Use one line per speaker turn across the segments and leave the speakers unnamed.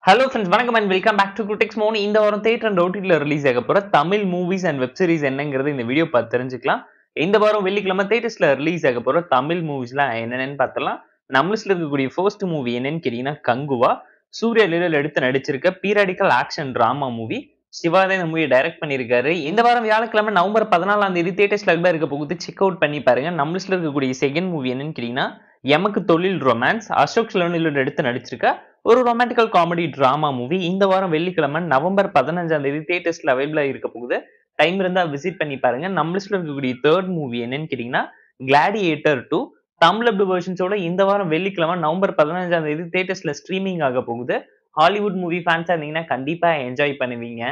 Hello friends, வணக்கம் and welcome back to Critics Mode. இந்த வாரம் தியேட்டர் அண்ட் ஓடிடில ரிலீஸ் ஆக போற Tamil movies and web series என்னங்கிறது இந்த வீடியோ பார்த்து தெரிஞ்சுக்கலாம். இந்த வாரம் வெள்ளிக்கிழமை தியேட்டர்ஸ்ல ரிலீஸ் ஆக போற தமிழ் மூவிஸ்லாம் என்னென்னு பார்த்தலாம். நம்ம லிஸ்ட்ல இருக்கக்கூடிய ஃபர்ஸ்ட் மூவி என்னன்னு கேட்டீங்கன்னா கங்குவா. சூர்யா லீலல் எடுத்து நடிச்சிருக்க periodical action drama movie. Siva தான் இந்த மூவியை டைரக்ட் பண்ணியிருக்காரு. இந்த வாரம் வியாழக்கிழமை நவம்பர் 14ஆம் தேதி தியேட்டர்ஸ்ல இருக்க போகுது. செக் அவுட் பண்ணி பாருங்க. நம்ம லிஸ்ட்ல இருக்கக்கூடிய செகண்ட் மூவி என்னன்னு கேட்டீங்கன்னா எமக்கு தொழில் ரொமான்ஸ். அசோக் செல்வன் எடுத்து நடிச்சிருக்க ஒரு ரொமான்டிக்கல் காமெடி டிராமா மூவி. இந்த வாரம் வெள்ளிக்கிழமை நவம்பர் 15ஆம் தேதி தியேட்டர்ஸ்ல அவைலபிளா இருக்க போகுது. டைம் இருந்தா விசிட் பண்ணி பாருங்க. நம்ம லிஸ்ட்ல இருக்கக்கூடிய தேர்ட் மூவி என்னன்னு கேட்டீங்கன்னா கிளாடியேட்டர் 2 தமிழ் டப்டு வெர்ஷன்ஸோட இந்த வாரம் வெள்ளிக்கிழமை நவம்பர் 15ஆம் தேதி தியேட்டர்ஸ்ல ஸ்ட்ரீமிங் ஆக போகுது. ஹாலிவுட் மூவி ஃபேன்ஸா இருந்தீங்கன்னா கண்டிப்பா என்ஜாய் பண்ணுவீங்க.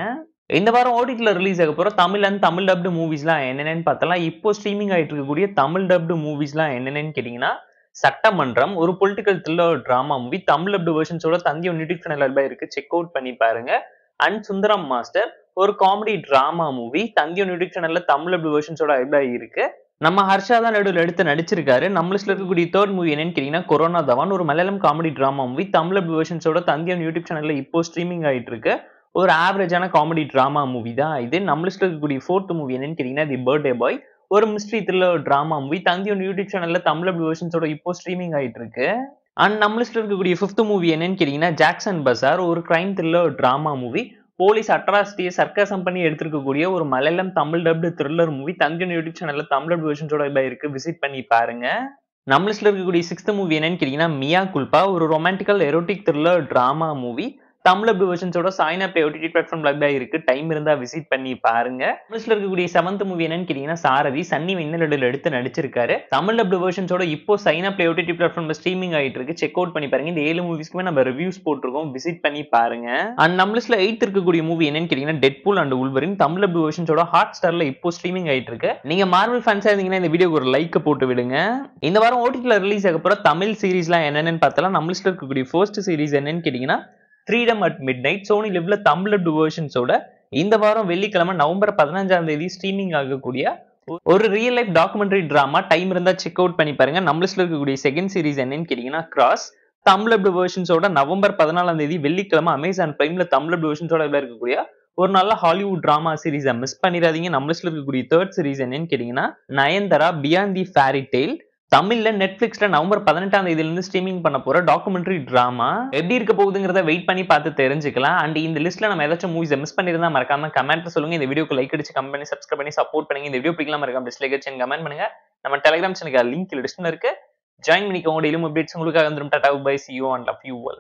இந்த வாரம் ஓடிடில ரிலீஸ் ஆக போற தமிழ் அண்ட் தமிழ் டப்டு மூவிஸ்லாம் என்னென்னு பார்த்தலாம். இப்போ ஸ்ட்ரீமிங் ஆயிட்டு இருக்கக்கூடிய தமிழ் டப்டு மூவிஸ்லாம் என்னென்னு கேட்டீங்கன்னா சட்டமன்றம் ஒரு political thriller drama movie. Tamil dubbed வெர்ஷன்ஸோட தந்தி யூடியூப் சேனல்ல இருக்கு. செக் அவுட் பண்ணி பாருங்க. அண்ட் சுந்தரம் மாஸ்டர் ஒரு comedy drama movie. Thanthi YouTube சேனல்ல தமிழ் டப்டு வெர்ஷன்ஸோட இருக்கு. நம்ம ஹர்ஷா தான் நடுவில் எடுத்து நடிச்சிருக்காரு. நம்ம லிஸ்ட்ல இருக்கக்கூடிய தேர்ட் மூவி என்னன்னு கேட்டீங்கன்னா கொரோனா தவான் ஒரு Malayalam comedy drama movie. Tamil dubbed வெர்ஷன்ஸோட தந்தி யூடியூப் சேனல்ல இப்போ ஸ்ட்ரீமிங் ஆயிட்டு இருக்கு. ஒரு ஆவரேஜான காமெடி டிராமா மூவி தான் இது. நம்ம லிஸ்ட்ல இருக்கக்கூடிய ஃபோர்த் மூவி என்னன்னு கேட்டீங்கன்னா தி பர்த்டே பாய் ஒரு mystery thriller drama movie. Thanthi YouTube சேனல்ல தமிழ் வெர்ஷன்ஸோட இப்போ ஸ்ட்ரீமிங் ஆயிட்டு இருக்கு. அண்ட் நம்ம லிஸ்ட்ல இருக்கக்கூடிய ஃபிஃப்த் மூவி என்னன்னு கேட்டீங்கன்னா ஜாக்சன் பசார் ஒரு crime thriller drama movie. Police அட்ராசிட்டியை சர்க்காசம் பண்ணி எடுத்திருக்கக்கூடிய ஒரு Malayalam Tamil dubbed thriller movie. Thanthi YouTube சேனல்ல தமிழ் வெர்ஷன்ஸோட இருக்கு. விசிட் பண்ணி பாருங்க. நம்ம லிஸ்ட்ல இருக்கக்கூடிய சிக்ஸ்த் மூவி என்னன்னு கேட்டீங்கன்னா மியா குல்பா ஒரு romantical erotic thriller drama movie. Tamil dubbed வெர்ஷன்ஸோட சைனா பிளே ஓடிடி பிளாட்ஃபார்ம்ல இருக்கு. டைம் இருந்தா விசிட் பண்ணி பாருங்க. தமிழ்ல இருக்கக்கூடிய செவன்த் மூவி என்னன்னு கேட்டீங்கன்னா சாரதி. சன்னி வெண்ணலடில் எடுத்து நடிச்சிருக்காரு. தமிழ் டப்டு வெர்ஷன்ஸோட இப்போ சைனா பிளே ஓடிடி பிளாட்ஃபார்ம்ல ஸ்ட்ரீமிங் ஆயிட்டு இருக்கு. செக் அவுட் பண்ணி பாருங்க. இந்த 7 மூவிஸ்க்குமே நம்ம ரிவ்யூஸ் போட்டிருக்கோம். விசிட் பண்ணி பாருங்க. அண்ட் நம்ம லிஸ்ட்ல 8th இருக்கக்கூடிய மூவி என்னன்னு கேட்டீங்கன்னா Deadpool and Wolverine. Tamil dubbed வெர்ஷன்ஸோட ஹாட் ஸ்டார்ல இப்போ ஸ்ட்ரீமிங் ஆயிட்டு இருக்கு. நீங்க மார்வல் ஃபேன்ஸா இருந்தீங்கன்னா இந்த வீடியோக்கு ஒரு லைக் போட்டு விடுங்க. இந்த வாரம் ஓடிடில ரிலீஸ் ஆக போற தமிழ் சீரிஸ்லாம் என்னன்னு பார்த்தலாம். நம்ம லிஸ்ட்ல இருக்கக்கூடிய ஃபர்ஸ்ட் சீரிஸ் என்னன்னு கேட்டீங்கன்னா freedom at midnight. Sony லிவ்ல தமிழ் டப்டு வெர்ஷன்ஸோட இந்த வாரம் வெள்ளிக்கிழமை நவம்பர் 15ஆம் தேதி ஸ்ட்ரீமிங் ஆகக்கூடிய ஒரு real life documentary drama. Time இருந்தா செக் அவுட் பண்ணி பாருங்க. நம்ம லிஸ்ட்ல இருக்கக்கூடிய செகண்ட் சீரிஸ் என்னன்னு கேட்டீங்கன்னா கிராஸ். தமிழ் டப்டு வெர்ஷன்ஸோட நவம்பர் 14ஆம் தேதி வெள்ளிக்கிழமை அமேசான் பிரைம்ல தமிழ் டப்டு வெர்ஷன்ஸோட இருக்கக்கூடிய ஒரு நல்ல ஹாலிவுட் டிராமா சீரிஸை மிஸ் பண்ணிடாதீங்க. நம்ம லிஸ்ட்ல இருக்கக்கூடிய தேர்ட் சீரிஸ் என்னன்னு கேட்டீங்கன்னா Nayanthara beyond the fairy tale. தமிழ்ல நெட்ஃபிளிக்ஸ்ல நவம்பர் 18ஆம் தேதியில இருந்து ஸ்ட்ரீமிங் பண்ண போற டாக்குமெண்ட்ரி டிராமா எப்படி இருக்க போகுதுங்கிறத வெயிட் பண்ணி பார்த்து தெரிஞ்சுக்கலாம். அண்ட் இந்த லிஸ்ட்ல நம்ம ஏதாச்சும் மூவிஸ் மிஸ் பண்ணிருந்தா மறக்காம கமெண்ட்ல சொல்லுங்க. இந்த வீடியோக்கு லைக் அடிச்சு கமெண்ட் பண்ணி சப்ஸ்கிரைப் பண்ணி சப்போர்ட் பண்ணுங்க. இந்த வீடியோ பிடிக்கலாம் மறக்காம டிஸ்லைக் அடிச்சு கமெண்ட் பண்ணுங்க. நம்ம டெலிகிராம் சேனலுக்கு லிங்க் டிஸ்கிரிப்ஷன்ல இருக்கு. ஜாயின் பண்ணிக்கோங்க. டெய்லியும் அப்டேட்ஸ் உங்களுக்காக வந்துடும். Tata bye, see you and love you all.